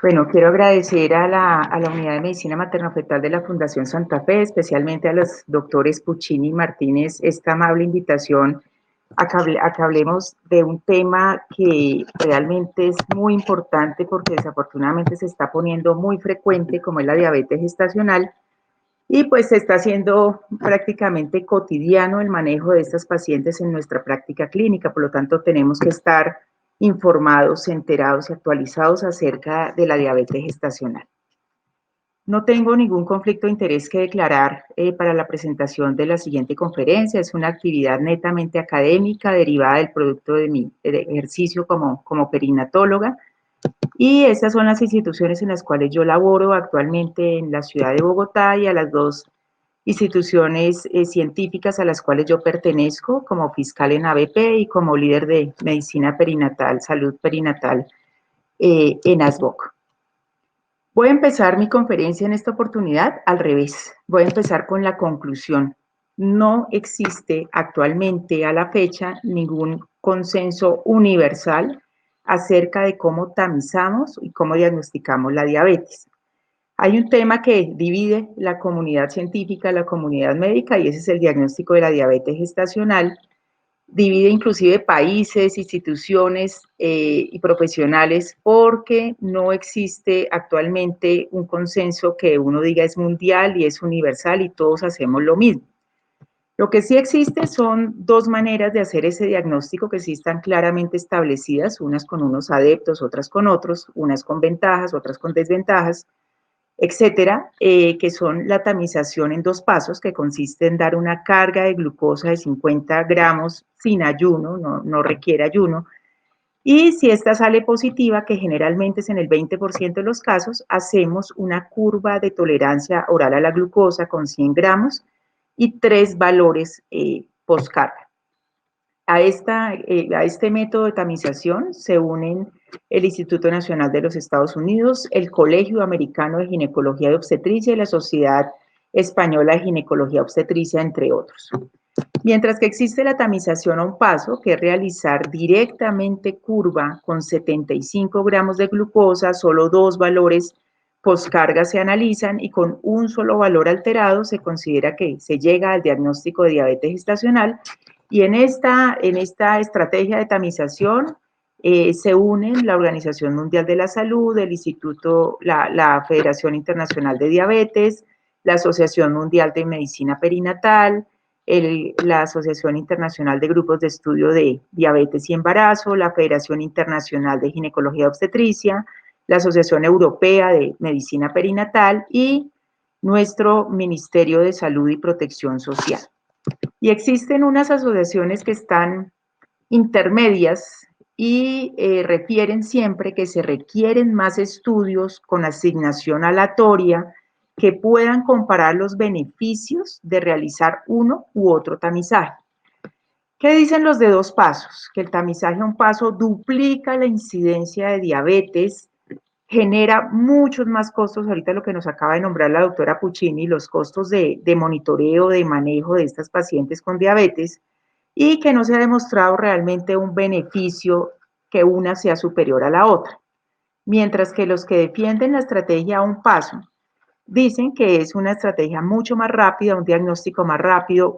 Bueno, quiero agradecer a la Unidad de Medicina Materno-Fetal de la Fundación Santa Fe, especialmente a los doctores Puccini y Martínez, esta amable invitación a que hablemos de un tema que realmente es muy importante porque desafortunadamente se está poniendo muy frecuente, como es la diabetes gestacional, y pues se está haciendo prácticamente cotidiano el manejo de estas pacientes en nuestra práctica clínica, por lo tanto tenemos que estar informados, enterados y actualizados acerca de la diabetes gestacional. No tengo ningún conflicto de interés que declarar para la presentación de la siguiente conferencia. Es una actividad netamente académica derivada del producto de mi ejercicio como perinatóloga. Y estas son las instituciones en las cuales yo laboro actualmente en la ciudad de Bogotá y a las dos instituciones científicas a las cuales yo pertenezco como fiscal en ABP y como líder de medicina perinatal, salud perinatal en ASBOC. Voy a empezar mi conferencia en esta oportunidad al revés. Voy a empezar con la conclusión. No existe actualmente a la fecha ningún consenso universal acerca de cómo tamizamos y cómo diagnosticamos la diabetes. Hay un tema que divide la comunidad científica, la comunidad médica, y ese es el diagnóstico de la diabetes gestacional. Divide inclusive países, instituciones y profesionales porque no existe actualmente un consenso que uno diga es mundial y es universal y todos hacemos lo mismo. Lo que sí existe son dos maneras de hacer ese diagnóstico que sí están claramente establecidas, unas con unos adeptos, otras con otros, unas con ventajas, otras con desventajas, etcétera, que son la tamización en dos pasos, que consiste en dar una carga de glucosa de 50 gramos sin ayuno, no requiere ayuno, y si esta sale positiva, que generalmente es en el 20% de los casos, hacemos una curva de tolerancia oral a la glucosa con 100 gramos y tres valores postcarga. A este método de tamización se unen el Instituto Nacional de los Estados Unidos, el Colegio Americano de Ginecología y Obstetricia y la Sociedad Española de Ginecología y Obstetricia, entre otros. Mientras que existe la tamización a un paso, que es realizar directamente curva con 75 gramos de glucosa, solo dos valores postcarga se analizan y con un solo valor alterado se considera que se llega al diagnóstico de diabetes gestacional. Y en esta estrategia de tamización se unen la Organización Mundial de la Salud, el Instituto, la Federación Internacional de Diabetes, la Asociación Mundial de Medicina Perinatal, la Asociación Internacional de Grupos de Estudio de Diabetes y Embarazo, la Federación Internacional de Ginecología y Obstetricia, la Asociación Europea de Medicina Perinatal y nuestro Ministerio de Salud y Protección Social. Y existen unas asociaciones que están intermedias y refieren siempre que se requieren más estudios con asignación aleatoria que puedan comparar los beneficios de realizar uno u otro tamizaje. ¿Qué dicen los de dos pasos? Que el tamizaje a un paso duplica la incidencia de diabetes, genera muchos más costos, ahorita lo que nos acaba de nombrar la doctora Puccini, los costos de monitoreo, de manejo de estas pacientes con diabetes, y que no se ha demostrado realmente un beneficio que una sea superior a la otra. Mientras que los que defienden la estrategia a un paso dicen que es una estrategia mucho más rápida, un diagnóstico más rápido.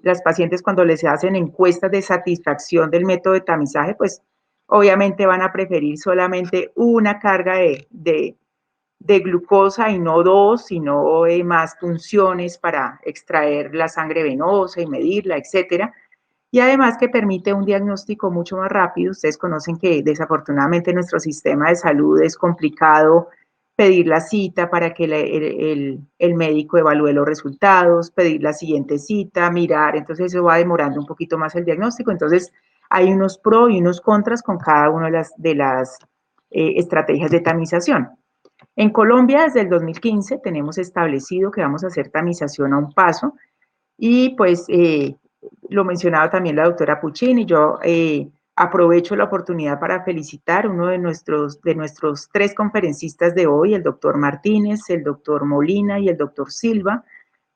Las pacientes cuando les hacen encuestas de satisfacción del método de tamizaje, pues obviamente van a preferir solamente una carga de glucosa y no dos, sino más funciones para extraer la sangre venosa y medirla, etcétera. Y además que permite un diagnóstico mucho más rápido. Ustedes conocen que desafortunadamente nuestro sistema de salud es complicado pedir la cita para que el médico evalúe los resultados, pedir la siguiente cita, mirar, entonces eso va demorando un poquito más el diagnóstico. Entonces hay unos pros y unos contras con cada una de las estrategias de tamización. En Colombia, desde el 2015, tenemos establecido que vamos a hacer tamización a un paso y pues lo mencionaba también la doctora Puccini. Yo aprovecho la oportunidad para felicitar a uno de nuestros tres conferencistas de hoy, el doctor Martínez, el doctor Molina y el doctor Silva.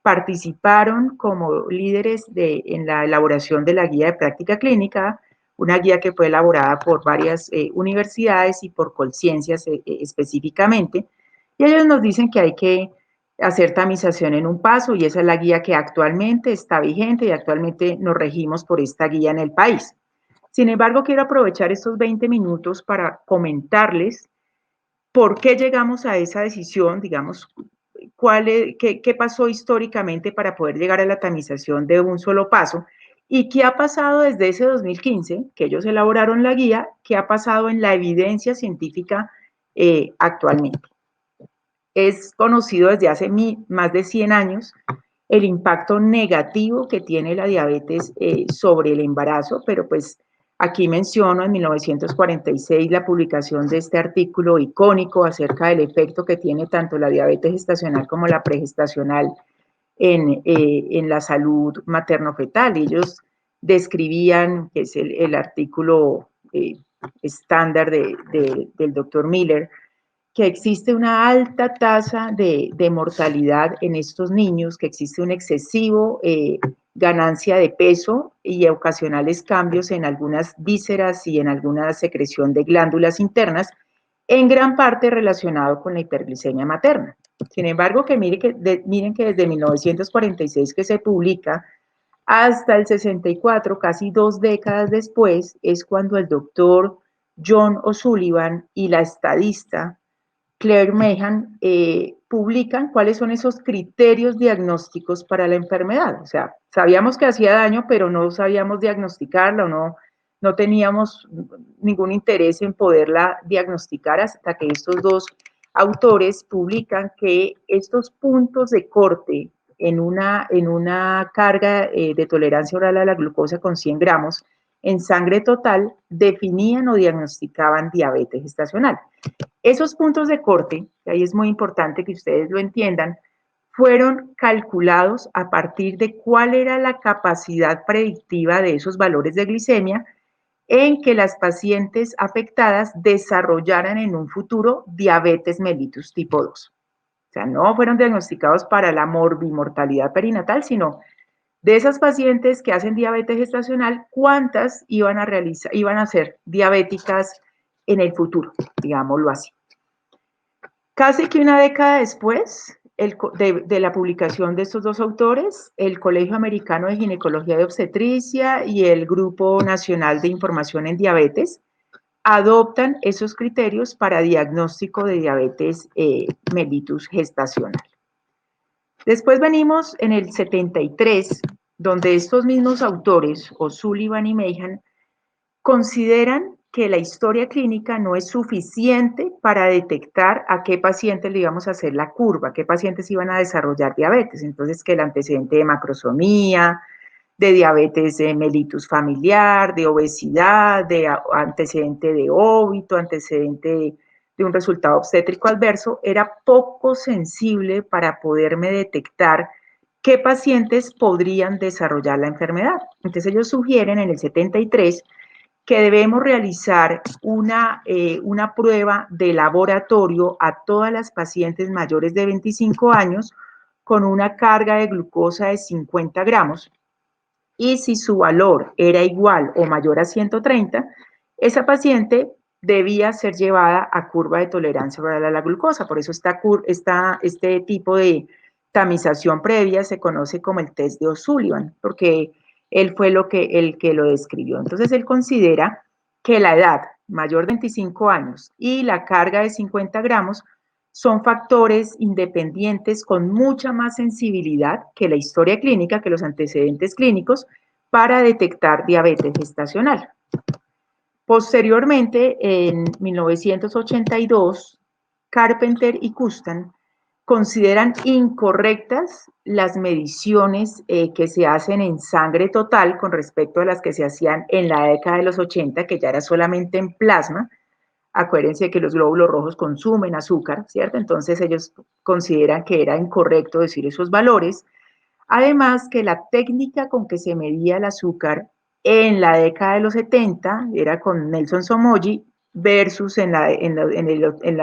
Participaron como líderes en la elaboración de la guía de práctica clínica, una guía que fue elaborada por varias universidades y por Colciencias específicamente, y ellos nos dicen que hay que hacer tamización en un paso, y esa es la guía que actualmente está vigente y actualmente nos regimos por esta guía en el país. Sin embargo, quiero aprovechar estos 20 minutos para comentarles por qué llegamos a esa decisión, digamos, qué pasó históricamente para poder llegar a la tamización de un solo paso y qué ha pasado desde ese 2015, que ellos elaboraron la guía, qué ha pasado en la evidencia científica actualmente. Es conocido desde hace más de 100 años el impacto negativo que tiene la diabetes sobre el embarazo, pero pues aquí menciono en 1946 la publicación de este artículo icónico acerca del efecto que tiene tanto la diabetes gestacional como la pregestacional en la salud materno-fetal. Ellos describían, que es el artículo estándar del doctor Miller, que existe una alta tasa de mortalidad en estos niños, que existe un excesivo ganancia de peso y ocasionales cambios en algunas vísceras y en alguna secreción de glándulas internas, en gran parte relacionado con la hiperglicemia materna. Sin embargo, miren que desde 1946 que se publica hasta el 64, casi 2 décadas después, es cuando el doctor John O'Sullivan y la estadista Claire Meehan publican cuáles son esos criterios diagnósticos para la enfermedad. O sea, sabíamos que hacía daño, pero no sabíamos diagnosticarla, o no teníamos ningún interés en poderla diagnosticar hasta que estos dos autores publican que estos puntos de corte en una carga de tolerancia oral a la glucosa con 100 gramos en sangre total definían o diagnosticaban diabetes gestacional. Esos puntos de corte, y ahí es muy importante que ustedes lo entiendan, fueron calculados a partir de cuál era la capacidad predictiva de esos valores de glicemia en que las pacientes afectadas desarrollaran en un futuro diabetes mellitus tipo 2. O sea, no fueron diagnosticados para la morbimortalidad perinatal, sino de esas pacientes que hacen diabetes gestacional, ¿cuántas iban a ser diabéticas en el futuro? Digámoslo así. Casi que una década después de la publicación de estos dos autores, el Colegio Americano de Ginecología y Obstetricia y el Grupo Nacional de Información en Diabetes adoptan esos criterios para diagnóstico de diabetes mellitus gestacional. Después venimos en el 73, donde estos mismos autores, O'Sullivan y Meehan, consideran que la historia clínica no es suficiente para detectar a qué pacientes le íbamos a hacer la curva, qué pacientes iban a desarrollar diabetes. Entonces, que el antecedente de macrosomía, de diabetes mellitus familiar, de obesidad, de antecedente de óbito, antecedente de un resultado obstétrico adverso, era poco sensible para poderme detectar qué pacientes podrían desarrollar la enfermedad. Entonces ellos sugieren en el 73 que debemos realizar una prueba de laboratorio a todas las pacientes mayores de 25 años con una carga de glucosa de 50 gramos, y si su valor era igual o mayor a 130, esa paciente debía ser llevada a curva de tolerancia oral a la glucosa. Por eso este tipo de tamización previa se conoce como el test de O'Sullivan, porque él fue el que lo describió. Entonces, él considera que la edad mayor de 25 años y la carga de 50 gramos son factores independientes con mucha más sensibilidad que la historia clínica, que los antecedentes clínicos, para detectar diabetes gestacional. Posteriormente, en 1982, Carpenter y Custan consideran incorrectas las mediciones que se hacen en sangre total con respecto a las que se hacían en la década de los 80, que ya era solamente en plasma. Acuérdense que los glóbulos rojos consumen azúcar, ¿cierto? Entonces ellos consideran que era incorrecto decir esos valores. Además que la técnica con que se medía el azúcar en la década de los 70 era con Nelson Somogy versus en la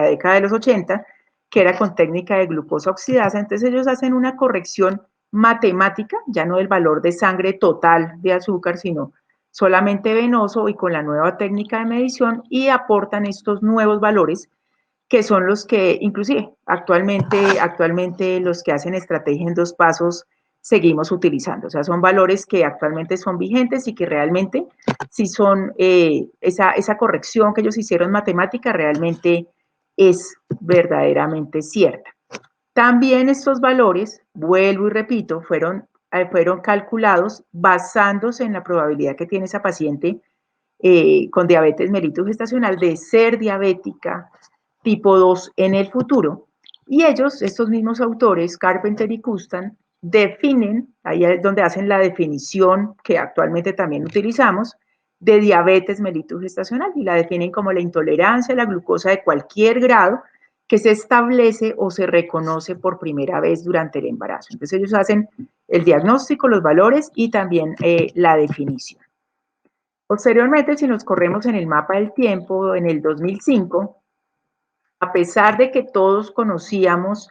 década de los 80, que era con técnica de glucosa oxidasa. Entonces ellos hacen una corrección matemática, ya no del valor de sangre total de azúcar, sino solamente venoso y con la nueva técnica de medición y aportan estos nuevos valores que son los que, inclusive, actualmente los que hacen estrategia en 2 pasos seguimos utilizando. O sea, son valores que actualmente son vigentes y que realmente, si son, esa corrección que ellos hicieron matemática realmente es verdaderamente cierta. También estos valores, vuelvo y repito, fueron calculados basándose en la probabilidad que tiene esa paciente con diabetes mellitus gestacional de ser diabética tipo 2 en el futuro. Y ellos, estos mismos autores, Carpenter y Custan, definen, ahí es donde hacen la definición que actualmente también utilizamos, de diabetes mellitus gestacional, y la definen como la intolerancia a la glucosa de cualquier grado que se establece o se reconoce por primera vez durante el embarazo. Entonces ellos hacen el diagnóstico, los valores y también la definición. Posteriormente, si nos corremos en el mapa del tiempo, en el 2005, a pesar de que todos conocíamos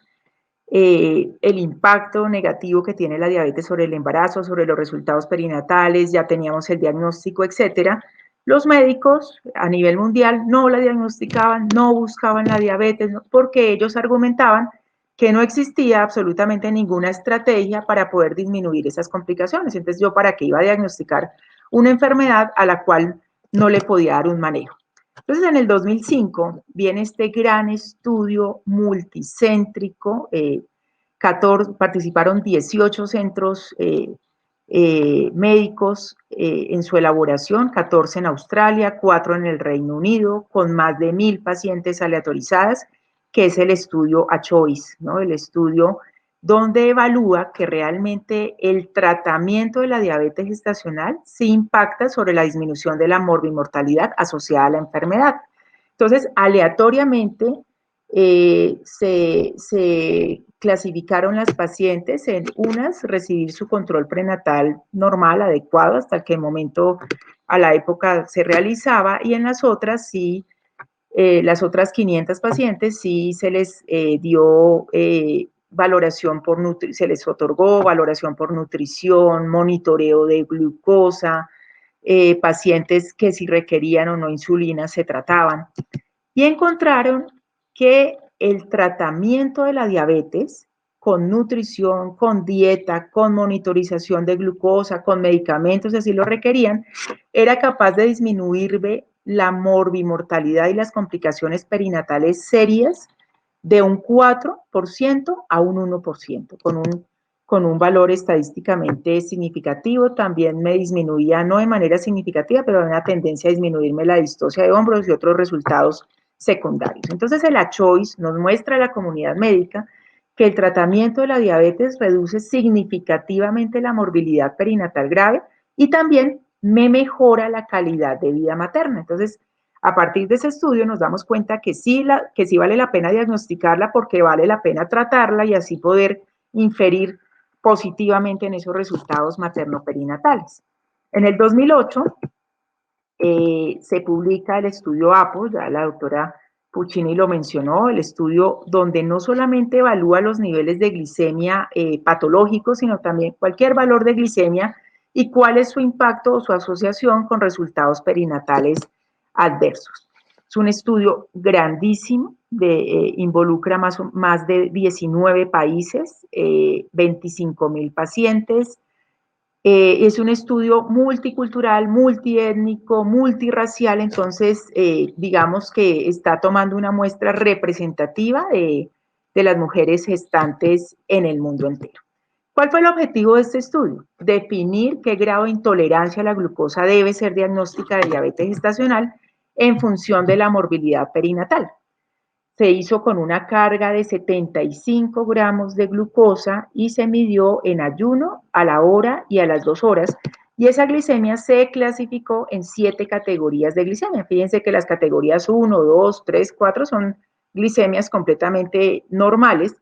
el impacto negativo que tiene la diabetes sobre el embarazo, sobre los resultados perinatales, ya teníamos el diagnóstico, etcétera, los médicos a nivel mundial no la diagnosticaban, no buscaban la diabetes, porque ellos argumentaban que no existía absolutamente ninguna estrategia para poder disminuir esas complicaciones. Entonces, ¿yo para qué iba a diagnosticar una enfermedad a la cual no le podía dar un manejo? Entonces, en el 2005 viene este gran estudio multicéntrico, participaron 18 centros médicos en su elaboración, 14 en Australia, 4 en el Reino Unido, con más de 1000 pacientes aleatorizadas, que es el estudio A-Choice, ¿no? El estudio donde evalúa que realmente el tratamiento de la diabetes gestacional sí impacta sobre la disminución de la morbimortalidad asociada a la enfermedad. Entonces, aleatoriamente se clasificaron las pacientes en unas recibir su control prenatal normal, adecuado, hasta que el momento a la época se realizaba, y en las otras sí, las otras 500 pacientes sí se les dio valoración se les otorgó valoración por nutrición, monitoreo de glucosa, pacientes que si requerían o no insulina se trataban. Y encontraron que el tratamiento de la diabetes con nutrición, con dieta, con monitorización de glucosa, con medicamentos, si así lo requerían, era capaz de disminuir la morbimortalidad y las complicaciones perinatales serias de un 4% a un 1%, con un valor estadísticamente significativo. También me disminuía, no de manera significativa, pero había una tendencia a disminuirme la distocia de hombros y otros resultados secundarios. Entonces, el A-Choice nos muestra a la comunidad médica que el tratamiento de la diabetes reduce significativamente la morbilidad perinatal grave y también me mejora la calidad de vida materna. Entonces, a partir de ese estudio nos damos cuenta que sí vale la pena diagnosticarla, porque vale la pena tratarla y así poder inferir positivamente en esos resultados materno-perinatales. En el 2008 se publica el estudio APO, ya la doctora Puccini lo mencionó, el estudio donde no solamente evalúa los niveles de glicemia patológicos, sino también cualquier valor de glicemia y cuál es su impacto o su asociación con resultados perinatales adversos. Es un estudio grandísimo, involucra más de 19 países, 25,000 pacientes. Es un estudio multicultural, multiétnico, multirracial, entonces digamos que está tomando una muestra representativa de las mujeres gestantes en el mundo entero. ¿Cuál fue el objetivo de este estudio? Definir qué grado de intolerancia a la glucosa debe ser diagnóstica de diabetes gestacional en función de la morbilidad perinatal. Se hizo con una carga de 75 gramos de glucosa y se midió en ayuno, a la hora y a las 2 horas. Y esa glicemia se clasificó en 7 categorías de glicemia. Fíjense que las categorías 1, 2, 3, 4 son glicemias completamente normales,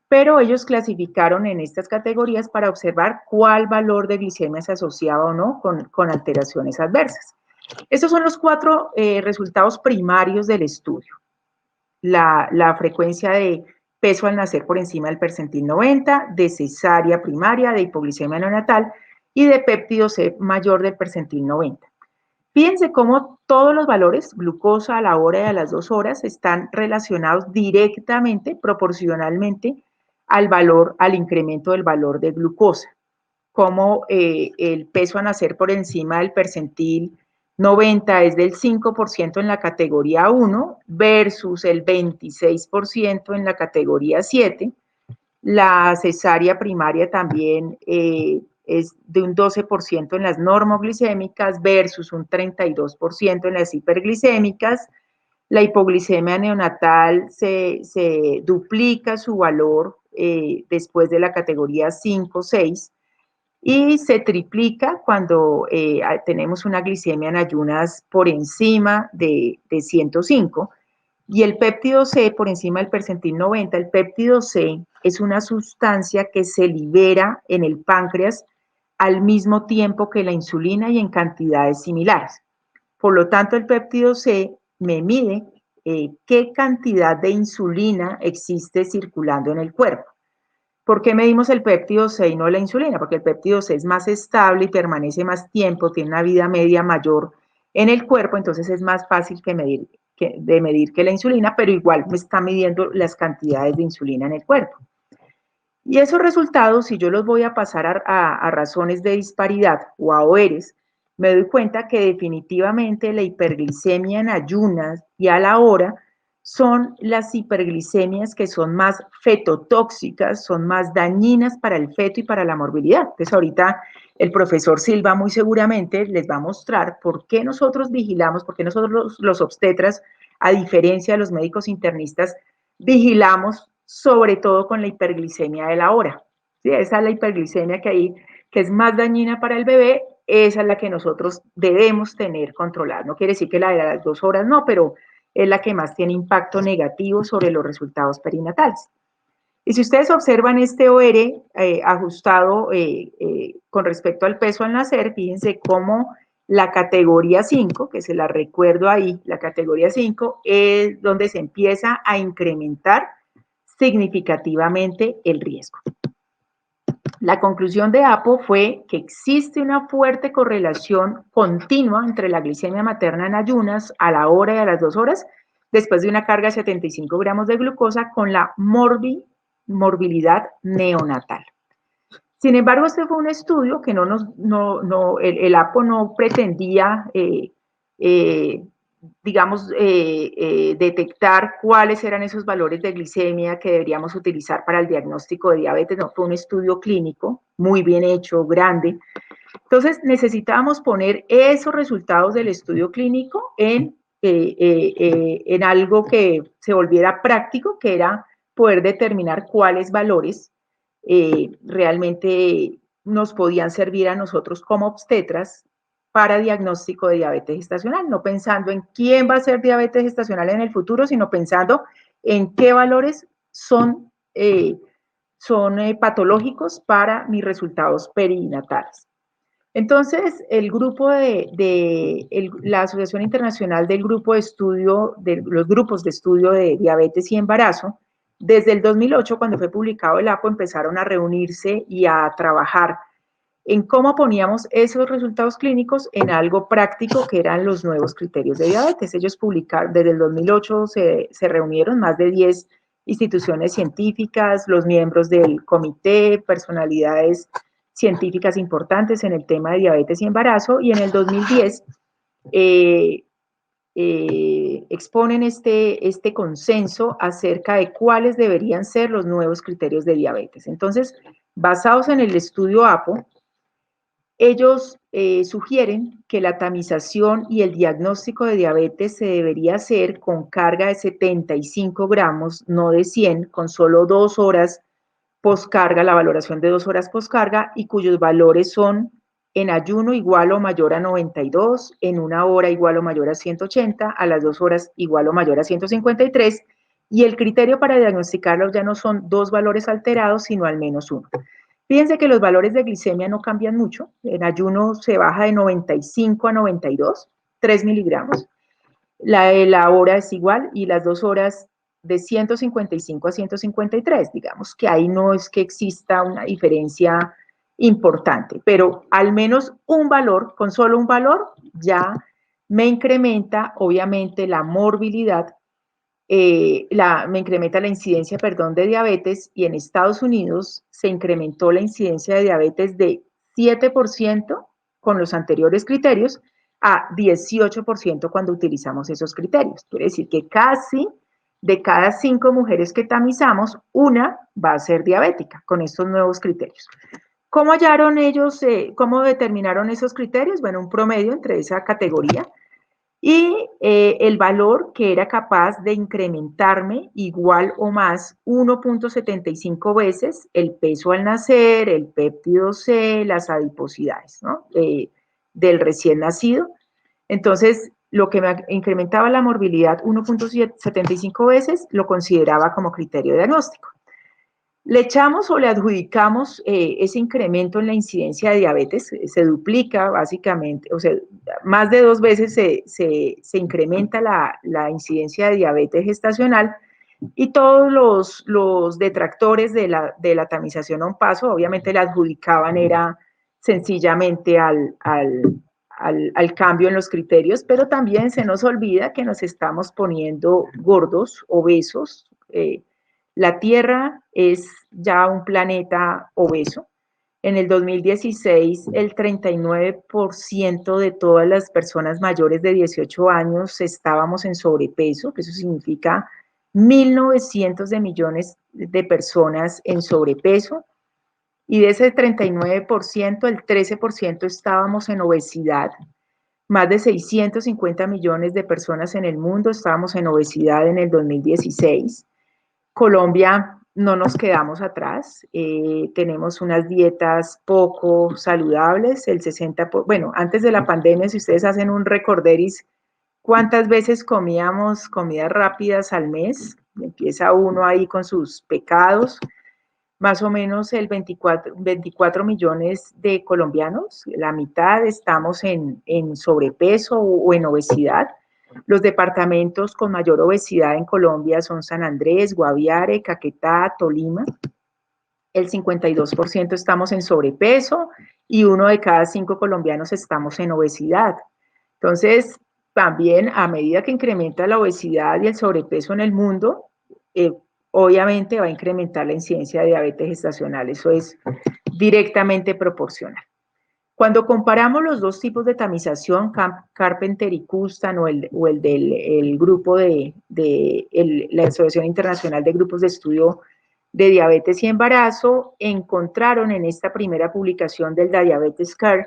pero ellos clasificaron en estas categorías para observar cuál valor de glicemia se asociaba o no con alteraciones adversas. Estos son los 4 resultados primarios del estudio. La frecuencia de peso al nacer por encima del percentil 90, de cesárea primaria, de hipoglicemia neonatal y de péptido C mayor del percentil 90. Fíjense cómo todos los valores, glucosa a la hora y a las 2 horas, están relacionados directamente, proporcionalmente al valor, al incremento del valor de glucosa. Como el peso a nacer por encima del percentil 90 es del 5% en la categoría 1 versus el 26% en la categoría 7. La cesárea primaria también es de un 12% en las normoglicémicas versus un 32% en las hiperglicémicas. La hipoglicemia neonatal se duplica su valor después de la categoría 5 o 6 y se triplica cuando tenemos una glicemia en ayunas por encima de 105. Y el péptido C, por encima del percentil 90, el péptido C es una sustancia que se libera en el páncreas al mismo tiempo que la insulina y en cantidades similares. Por lo tanto, el péptido C me mide qué cantidad de insulina existe circulando en el cuerpo. ¿Por qué medimos el péptido C y no la insulina? Porque el péptido C es más estable y permanece más tiempo, tiene una vida media mayor en el cuerpo, entonces es más fácil de medir que la insulina, pero igual me está midiendo las cantidades de insulina en el cuerpo. Y esos resultados, si yo los voy a pasar a razones de disparidad o a ORs, me doy cuenta que definitivamente la hiperglicemia en ayunas y a la hora son las hiperglicemias que son más fetotóxicas, son más dañinas para el feto y para la morbilidad. Entonces ahorita el profesor Silva muy seguramente les va a mostrar por qué nosotros vigilamos, por qué nosotros los obstetras, a diferencia de los médicos internistas, vigilamos sobre todo con la hiperglicemia de la hora. ¿Sí? Esa es la hiperglicemia que es más dañina para el bebé, esa es la que nosotros debemos tener controlada. No quiere decir que la de las 2 horas no, pero es la que más tiene impacto negativo sobre los resultados perinatales. Y si ustedes observan este OR ajustado con respecto al peso al nacer, fíjense cómo la categoría 5, que se la recuerdo ahí, la categoría 5 es donde se empieza a incrementar significativamente el riesgo. La conclusión de APO fue que existe una fuerte correlación continua entre la glicemia materna en ayunas a la hora y a las 2 horas, después de una carga de 75 gramos de glucosa con la morbilidad neonatal. Sin embargo, este fue un estudio que el APO no pretendía, detectar cuáles eran esos valores de glicemia que deberíamos utilizar para el diagnóstico de diabetes. No, fue un estudio clínico muy bien hecho, grande. Entonces, necesitábamos poner esos resultados del estudio clínico en algo que se volviera práctico, que era poder determinar cuáles valores realmente nos podían servir a nosotros como obstetras para diagnóstico de diabetes gestacional, no pensando en quién va a ser diabetes gestacional en el futuro, sino pensando en qué valores son patológicos para mis resultados perinatales. Entonces, el grupo la Asociación Internacional del Grupo de Estudio, de los grupos de estudio de diabetes y embarazo, desde el 2008, cuando fue publicado el APO, empezaron a reunirse y a trabajar en cómo poníamos esos resultados clínicos en algo práctico que eran los nuevos criterios de diabetes. Ellos publicaron, desde el 2008 se reunieron más de 10 instituciones científicas, los miembros del comité, personalidades científicas importantes en el tema de diabetes y embarazo, y en el 2010 exponen este consenso acerca de cuáles deberían ser los nuevos criterios de diabetes. Entonces, basados en el estudio APO, ellos sugieren que la tamización y el diagnóstico de diabetes se debería hacer con carga de 75 gramos, no de 100, con solo 2 horas poscarga, la valoración de 2 horas poscarga, y cuyos valores son en ayuno igual o mayor a 92, en 1 hora igual o mayor a 180, a las 2 horas igual o mayor a 153, y el criterio para diagnosticarlos ya no son 2 valores alterados, sino al menos 1. Fíjense que los valores de glicemia no cambian mucho. En ayuno se baja de 95 a 92, 3 miligramos. La hora es igual y las 2 horas de 155 a 153. Digamos que ahí no es que exista una diferencia importante, pero al menos un valor, con solo un valor, ya me incrementa obviamente la morbilidad, me incrementa la incidencia, perdón, de diabetes, y en Estados Unidos se incrementó la incidencia de diabetes de 7% con los anteriores criterios a 18% cuando utilizamos esos criterios. Quiere decir que casi de cada 5 mujeres que tamizamos, una va a ser diabética con estos nuevos criterios. ¿Cómo hallaron ellos, cómo determinaron esos criterios? Bueno, un promedio entre esa categoría y el valor que era capaz de incrementarme igual o más 1.75 veces el peso al nacer, el péptido C, las adiposidades, ¿no? Del recién nacido. Entonces, lo que me incrementaba la morbilidad 1.75 veces lo consideraba como criterio diagnóstico. Le echamos o le adjudicamos ese incremento en la incidencia de diabetes, se duplica básicamente, o sea, más de 2 veces se incrementa la incidencia de diabetes gestacional, y todos los detractores de la tamización a un paso, obviamente le adjudicaban era sencillamente al cambio en los criterios, pero también se nos olvida que nos estamos poniendo gordos, obesos. La Tierra es ya un planeta obeso. En el 2016, el 39% de todas las personas mayores de 18 años estábamos en sobrepeso, que eso significa 1.900 de millones de personas en sobrepeso, y de ese 39%, el 13% estábamos en obesidad. Más de 650 millones de personas en el mundo estábamos en obesidad en el 2016. Colombia no nos quedamos atrás, tenemos unas dietas poco saludables, el 60%, bueno, antes de la pandemia, si ustedes hacen un recorderis, ¿cuántas veces comíamos comidas rápidas al mes? Empieza uno ahí con sus pecados, más o menos el 24 millones de colombianos, la mitad estamos en sobrepeso o en obesidad. Los departamentos con mayor obesidad en Colombia son San Andrés, Guaviare, Caquetá, Tolima. El 52% estamos en sobrepeso y 1 de cada 5 colombianos estamos en obesidad. Entonces, también a medida que incrementa la obesidad y el sobrepeso en el mundo, obviamente va a incrementar la incidencia de diabetes gestacional. Eso es directamente proporcional. Cuando comparamos los dos tipos de tamización, Carpenter y Custan, o el del grupo la Asociación Internacional de Grupos de Estudio de Diabetes y Embarazo, encontraron en esta primera publicación del Diabetes Care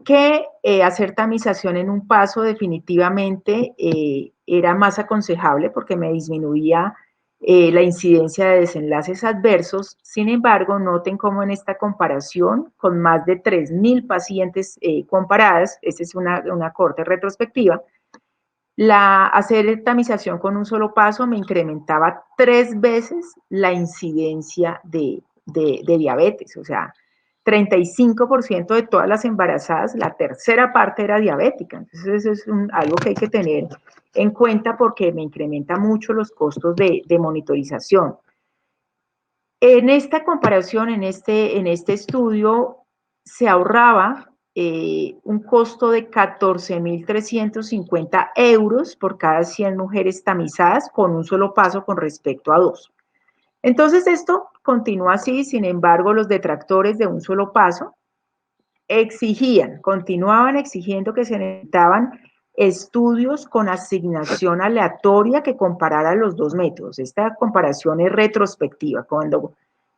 que hacer tamización en un paso definitivamente era más aconsejable porque me disminuía la incidencia de desenlaces adversos. Sin embargo, noten cómo en esta comparación, con más de 3.000 pacientes comparadas, esta es una corte retrospectiva, hacer tamización con un solo paso me incrementaba 3 veces la incidencia de diabetes. O sea, 35% de todas las embarazadas, la tercera parte era diabética. Entonces, eso es algo que hay que tener en cuenta porque me incrementa mucho los costos de monitorización. En esta comparación, en este estudio, se ahorraba un costo de 14.350 euros por cada 100 mujeres tamizadas con un solo paso con respecto a 2. Entonces, esto continúa así. Sin embargo, los detractores de un solo paso continuaban exigiendo que se necesitaban estudios con asignación aleatoria que compararan los dos métodos. Esta comparación es retrospectiva.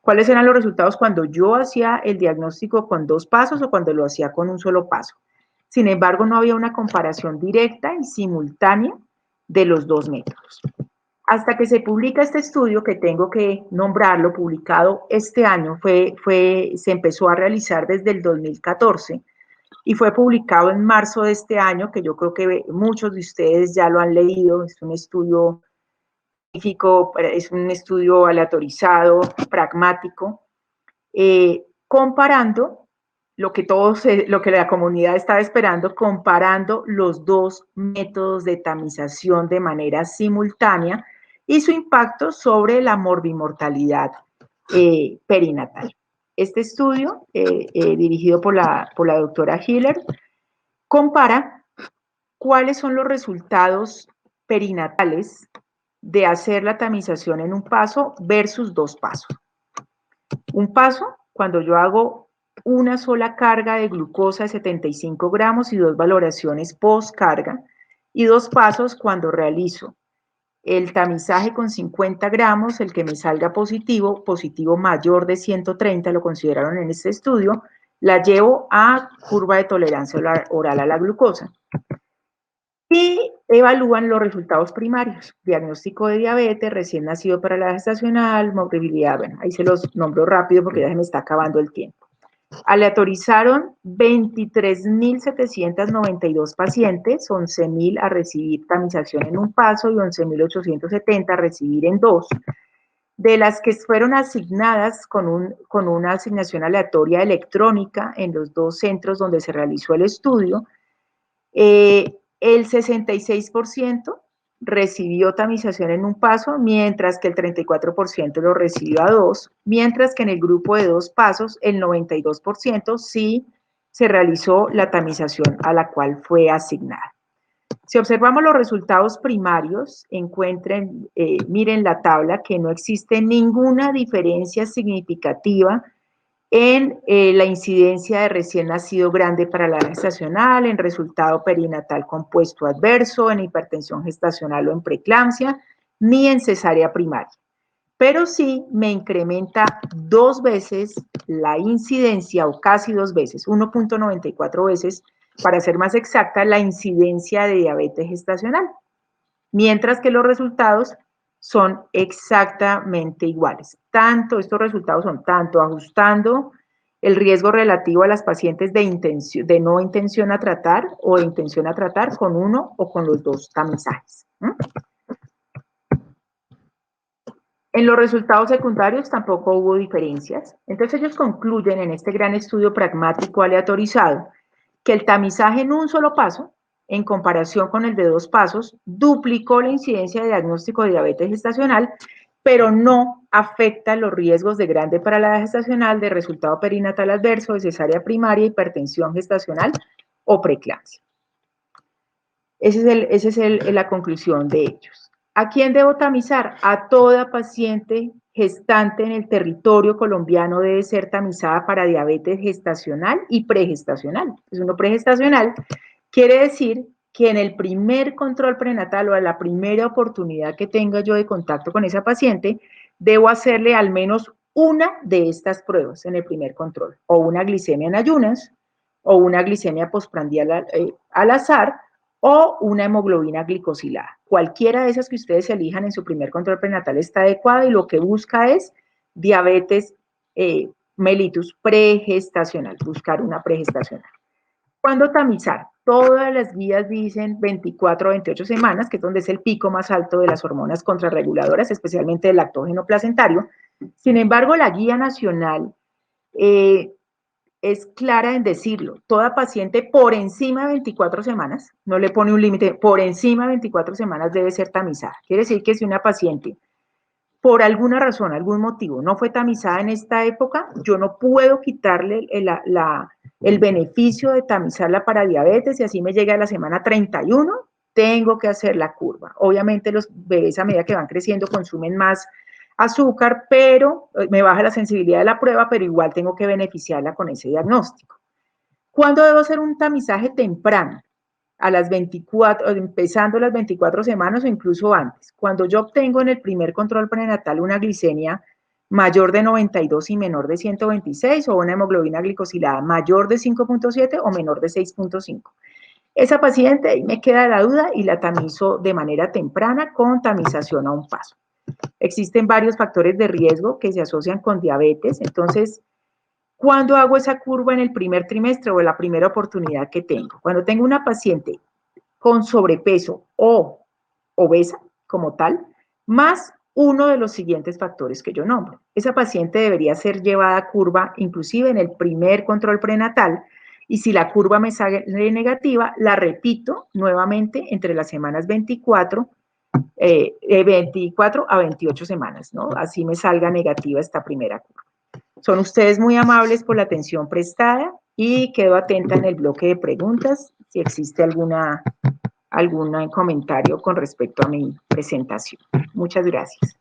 ¿Cuáles eran los resultados cuando yo hacía el diagnóstico con 2 pasos o cuando lo hacía con un solo paso? Sin embargo, no había una comparación directa y simultánea de los dos métodos. Hasta que se publica este estudio, que tengo que nombrarlo, publicado este año, se empezó a realizar desde el 2014 y fue publicado en marzo de este año, que yo creo que muchos de ustedes ya lo han leído. Es un estudio científico, es un estudio aleatorizado, pragmático, comparando lo que la comunidad estaba esperando, comparando los dos métodos de tamización de manera simultánea y su impacto sobre la morbimortalidad perinatal. Este estudio, dirigido por la doctora Hiller, compara ¿cuáles son los resultados perinatales de hacer la tamización en un paso versus 2 pasos? Un paso, cuando yo hago una sola carga de glucosa de 75 gramos y 2 valoraciones post carga, y 2 pasos cuando realizo el tamizaje con 50 gramos, el que me salga positivo, positivo mayor de 130, lo consideraron en este estudio, la llevo a curva de tolerancia oral a la glucosa. Y evalúan los resultados primarios, diagnóstico de diabetes, recién nacido para la gestacional, morbilidad, bueno, ahí se los nombro rápido porque ya se me está acabando el tiempo. Aleatorizaron 23.792 pacientes, 11.000 a recibir tamización en un paso y 11.870 a recibir en 2. De las que fueron asignadas con una asignación aleatoria electrónica en los 2 centros donde se realizó el estudio, el 66% recibió tamización en un paso, mientras que el 34% lo recibió a 2, mientras que en el grupo de 2 pasos, el 92% sí se realizó la tamización a la cual fue asignada. Si observamos los resultados primarios, miren la tabla, que no existe ninguna diferencia significativa en la incidencia de recién nacido grande para la gestacional, en resultado perinatal compuesto adverso, en hipertensión gestacional o en preeclampsia, ni en cesárea primaria. Pero sí me incrementa 2 veces la incidencia, o casi 2 veces, 1.94 veces, para ser más exacta, la incidencia de diabetes gestacional, mientras que los resultados son exactamente iguales. Estos resultados son tanto ajustando el riesgo relativo a las pacientes de no intención a tratar o de intención a tratar con uno o con los 2 tamizajes. En los resultados secundarios tampoco hubo diferencias. Entonces ellos concluyen en este gran estudio pragmático aleatorizado que el tamizaje en un solo paso, en comparación con el de 2 pasos, duplicó la incidencia de diagnóstico de diabetes gestacional, pero no afecta los riesgos de grande para la gestacional, de resultado perinatal adverso, de cesárea primaria, hipertensión gestacional o preeclampsia. Esa es la conclusión de ellos. ¿A quién debo tamizar? A toda paciente gestante en el territorio colombiano debe ser tamizada para diabetes gestacional y pregestacional. Es uno pregestacional, quiere decir que en el primer control prenatal o a la primera oportunidad que tenga yo de contacto con esa paciente, debo hacerle al menos una de estas pruebas en el primer control, o una glicemia en ayunas, o una glicemia postprandial al azar, o una hemoglobina glicosilada. Cualquiera de esas que ustedes elijan en su primer control prenatal está adecuada y lo que busca es diabetes mellitus pregestacional, buscar una pregestacional. ¿Cuándo tamizar? Todas las guías dicen 24 a 28 semanas, que es donde es el pico más alto de las hormonas contrarreguladoras, especialmente del lactógeno placentario. Sin embargo, la guía nacional es clara en decirlo. Toda paciente por encima de 24 semanas, no le pone un límite, por encima de 24 semanas debe ser tamizada. Quiere decir que si una paciente por alguna razón, algún motivo, no fue tamizada en esta época, yo no puedo quitarle el beneficio de tamizarla para diabetes y así me llega a la semana 31, tengo que hacer la curva. Obviamente los bebés a medida que van creciendo consumen más azúcar, pero me baja la sensibilidad de la prueba, pero igual tengo que beneficiarla con ese diagnóstico. ¿Cuándo debo hacer un tamizaje temprano? A las 24, empezando las 24 semanas o incluso antes. Cuando yo obtengo en el primer control prenatal una glicemia mayor de 92 y menor de 126 o una hemoglobina glicosilada mayor de 5.7 o menor de 6.5. Esa paciente, ahí me queda la duda y la tamizo de manera temprana con tamización a un paso. Existen varios factores de riesgo que se asocian con diabetes, entonces, ¿cuándo hago esa curva en el primer trimestre o en la primera oportunidad que tengo? Cuando tengo una paciente con sobrepeso o obesa como tal, más uno de los siguientes factores que yo nombro. Esa paciente debería ser llevada a curva inclusive en el primer control prenatal y si la curva me sale negativa, la repito nuevamente entre las semanas 24 a 28 semanas, ¿no? Así me salga negativa esta primera curva. Son ustedes muy amables por la atención prestada y quedo atenta en el bloque de preguntas si existe alguna algún comentario con respecto a mi presentación. Muchas gracias.